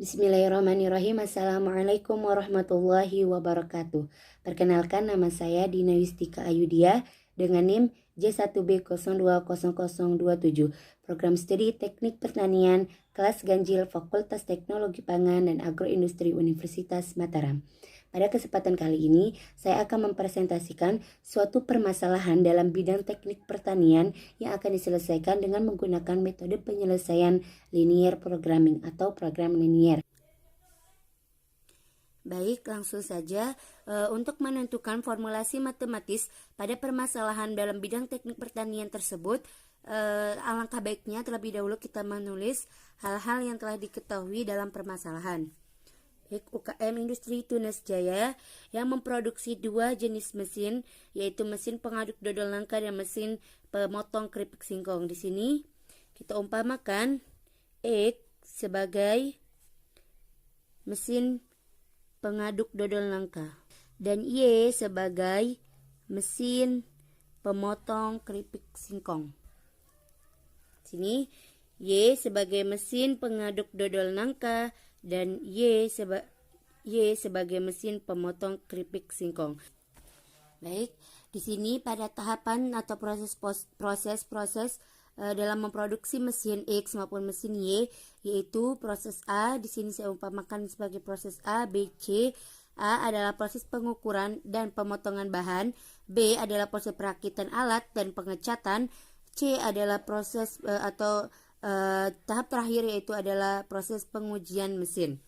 Bismillahirrahmanirrahim. Assalamualaikum warahmatullahi wabarakatuh. Perkenalkan, nama saya Dina Yustika Ayudia dengan NIM J1B020027, Program Studi Teknik Pertanian, kelas ganjil Fakultas Teknologi Pangan dan Agroindustri Universitas Mataram. Pada kesempatan kali ini, saya akan mempresentasikan suatu permasalahan dalam bidang teknik pertanian yang akan diselesaikan dengan menggunakan metode penyelesaian linear programming atau program linear. Baik, langsung saja. Untuk menentukan formulasi matematis pada permasalahan dalam bidang teknik pertanian tersebut, alangkah baiknya terlebih dahulu kita menulis hal-hal yang telah diketahui dalam permasalahan. UKM Industri Tunas Jaya yang memproduksi dua jenis mesin, yaitu mesin pengaduk dodol nangka dan mesin pemotong keripik singkong. Di sini kita umpamakan X sebagai mesin pengaduk dodol nangka dan Y sebagai mesin pemotong keripik singkong. Sini Y sebagai mesin pengaduk dodol nangka dan Y sebagai mesin pemotong keripik singkong. Baik, di sini pada tahapan atau proses dalam memproduksi mesin X maupun mesin Y, yaitu proses A. Di sini saya umpamakan sebagai proses A, B, C. A adalah proses pengukuran dan pemotongan bahan, B adalah proses perakitan alat dan pengecatan, C adalah proses tahap terakhir yaitu adalah proses pengujian mesin.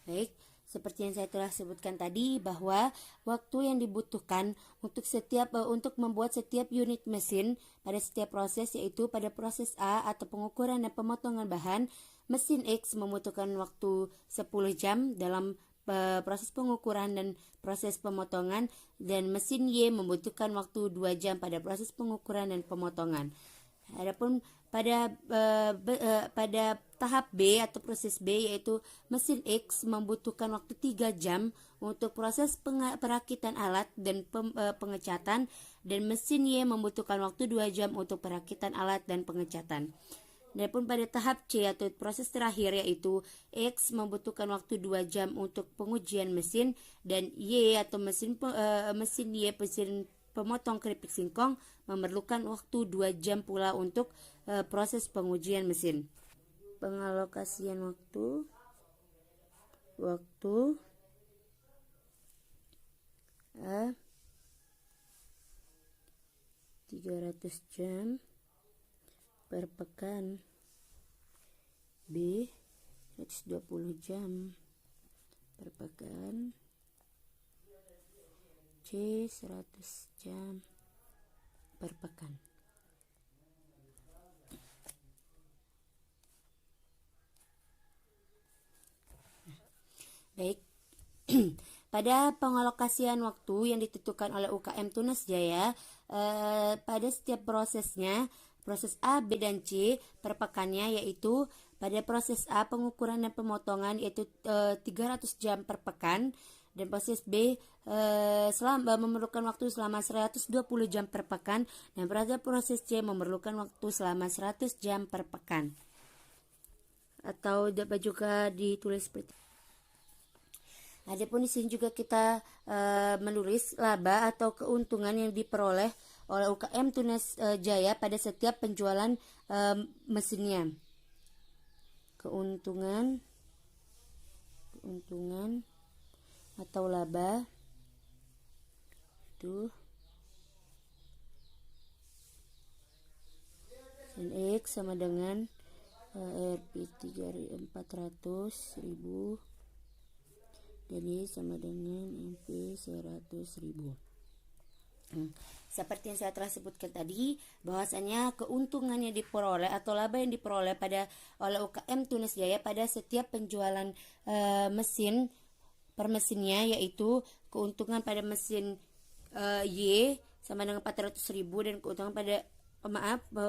Baik, seperti yang saya telah sebutkan tadi bahwa waktu yang dibutuhkan untuk membuat setiap unit mesin pada setiap proses yaitu pada proses A atau pengukuran dan pemotongan bahan, mesin X membutuhkan waktu 10 jam dalam proses pengukuran dan proses pemotongan, dan mesin Y membutuhkan waktu 2 jam pada proses pengukuran dan pemotongan. Adapun pada tahap B atau proses B, yaitu mesin X membutuhkan waktu 3 jam untuk proses perakitan alat dan pengecatan, dan mesin Y membutuhkan waktu 2 jam untuk perakitan alat dan pengecatan. Adapun pada tahap C atau proses terakhir, yaitu X membutuhkan waktu 2 jam untuk pengujian mesin, dan Y atau mesin pemotong keripik singkong memerlukan waktu 2 jam pula untuk proses pengujian mesin. Pengalokasian waktu 300 jam per pekan, B 120 jam per pekan, C 100 jam per pekan. Baik, pada pengalokasian waktu yang ditentukan oleh UKM Tunas Jaya, pada setiap prosesnya, proses A, B, dan C per pekannya, yaitu pada proses A pengukuran dan pemotongan yaitu 300 jam per pekan, dan proses B memerlukan waktu selama 120 jam per pekan, dan pada proses C memerlukan waktu selama 100 jam per pekan. Atau dapat juga ditulis seperti. Adapun di sini juga kita menulis laba atau keuntungan yang diperoleh oleh UKM Tunas Jaya pada setiap penjualan mesinnya. Keuntungan atau laba itu sin X sama dengan Rp 400.000 dan Y sama dengan MP 100.000. Seperti yang saya telah sebutkan tadi, bahwasanya keuntungan yang diperoleh atau laba yang diperoleh oleh UKM Tunas Jaya pada setiap penjualan mesin per mesinnya, yaitu keuntungan pada mesin Y sama dengan 400.000 dan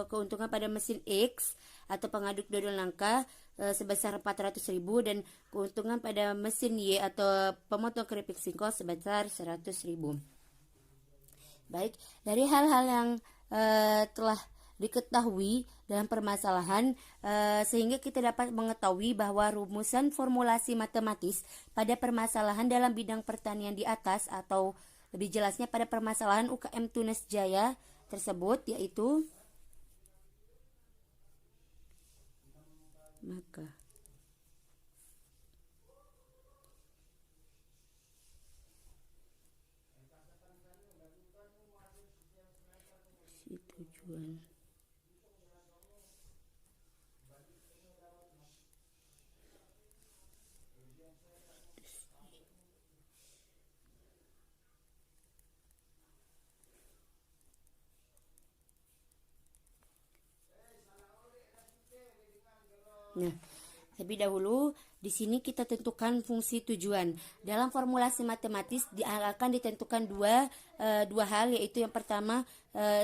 keuntungan pada mesin X atau pengaduk dodol nangka sebesar 400.000, dan keuntungan pada mesin Y atau pemotong keripik singkong sebesar 100.000. Baik, dari hal-hal yang telah diketahui dalam permasalahan sehingga kita dapat mengetahui bahwa rumusan formulasi matematis pada permasalahan dalam bidang pertanian di atas atau lebih jelasnya pada permasalahan UKM Tunas Jaya tersebut yaitu maka si tujuan. Nah, terlebih dahulu di sini kita tentukan fungsi tujuan. Dalam formulasi matematis akan ditentukan dua hal, yaitu yang pertama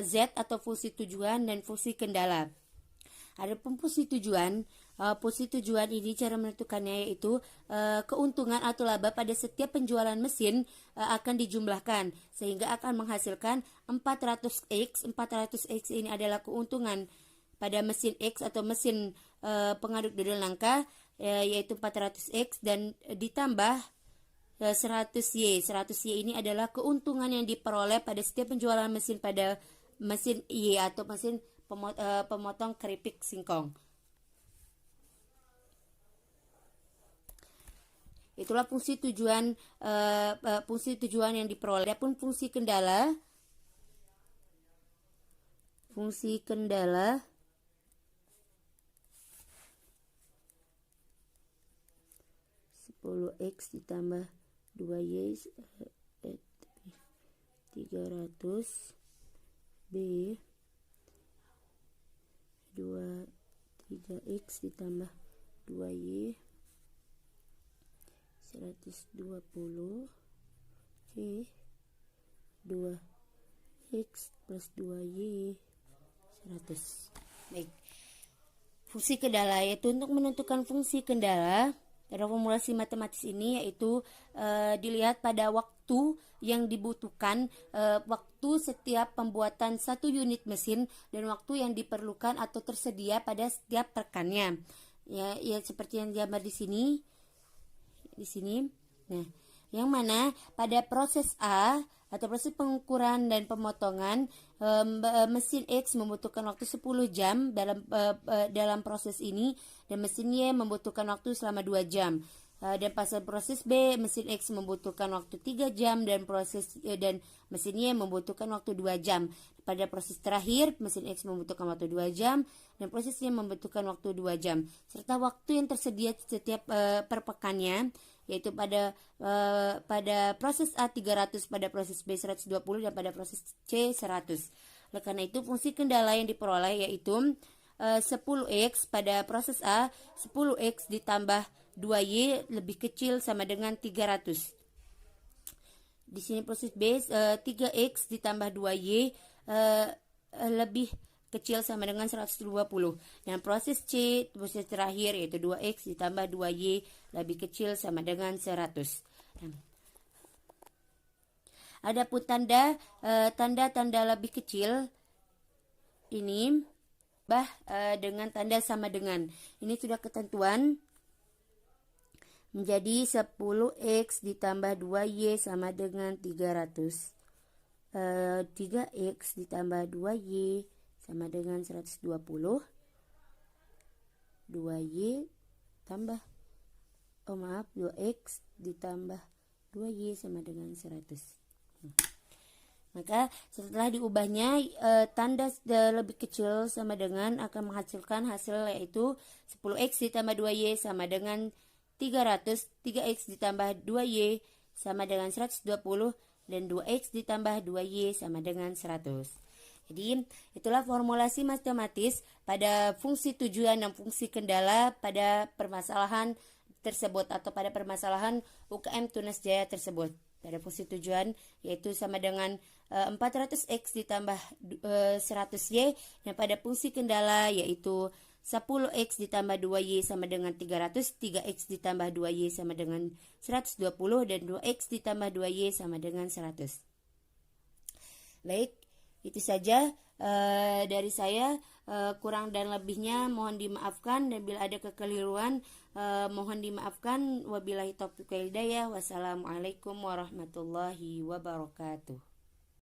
Z atau fungsi tujuan dan fungsi kendala. Adapun fungsi tujuan ini cara menentukannya yaitu keuntungan atau laba pada setiap penjualan mesin akan dijumlahkan sehingga akan menghasilkan 400X. 400X ini adalah keuntungan pada mesin X atau mesin pengaduk dodol nangka yaitu 400X dan ditambah 100Y. 100Y ini adalah keuntungan yang diperoleh pada setiap penjualan mesin pada mesin Y atau mesin pemotong keripik singkong. Itulah fungsi tujuan yang diperoleh. Adapun fungsi kendala 10X ditambah 2Y 300 B 3X ditambah 2Y 120 C 2X plus 2Y 100. Baik. Fungsi kendala yaitu untuk menentukan fungsi kendala pada formulasi matematis ini yaitu dilihat pada waktu yang dibutuhkan, waktu setiap pembuatan satu unit mesin dan waktu yang diperlukan atau tersedia pada setiap rekannya. Ya seperti yang digambar di sini. Nah, yang mana pada proses A atau proses pengukuran dan pemotongan mesin X membutuhkan waktu 10 jam dalam proses ini dan mesin Y membutuhkan waktu selama 2 jam. Dan pada proses B mesin X membutuhkan waktu 3 jam dan mesin Y membutuhkan waktu 2 jam. Pada proses terakhir mesin X membutuhkan waktu 2 jam dan proses Y membutuhkan waktu 2 jam. Serta waktu yang tersedia setiap per pekannya yaitu pada proses A 300, pada proses B 120 dan pada proses C 100. Oleh karena itu fungsi kendala yang diperoleh yaitu 10X pada proses A, 10X ditambah 2Y lebih kecil sama dengan 300. Di sini proses B 3X ditambah 2Y lebih kecil sama dengan 120. Dan proses C, proses terakhir yaitu 2X ditambah 2Y lebih kecil sama dengan 100. Adapun tanda lebih kecil ini dengan tanda sama dengan. Ini sudah ketentuan menjadi 10X ditambah 2Y sama dengan 300. 3X ditambah 2Y sama dengan 120. 2Y tambah 2X ditambah 2Y sama dengan 100. Maka setelah diubahnya tanda lebih kecil sama dengan akan menghasilkan hasil yaitu 10X ditambah 2Y sama dengan 300. 3X ditambah 2Y sama dengan 120 dan 2X ditambah 2Y sama dengan 100. Jadi itulah formulasi matematis pada fungsi tujuan dan fungsi kendala pada permasalahan tersebut atau pada permasalahan UKM Tunas Jaya tersebut. Pada fungsi tujuan yaitu sama dengan 400X ditambah 100Y dan pada fungsi kendala yaitu 10X ditambah 2Y sama dengan 300, 3X ditambah 2Y sama dengan 120 dan 2X ditambah 2Y sama dengan 100. Baik, itu saja Dari saya, kurang dan lebihnya mohon dimaafkan, dan bila ada kekeliruan mohon dimaafkan. Wabillahi taufiq wal hidayah. Wassalamualaikum warahmatullahi wabarakatuh.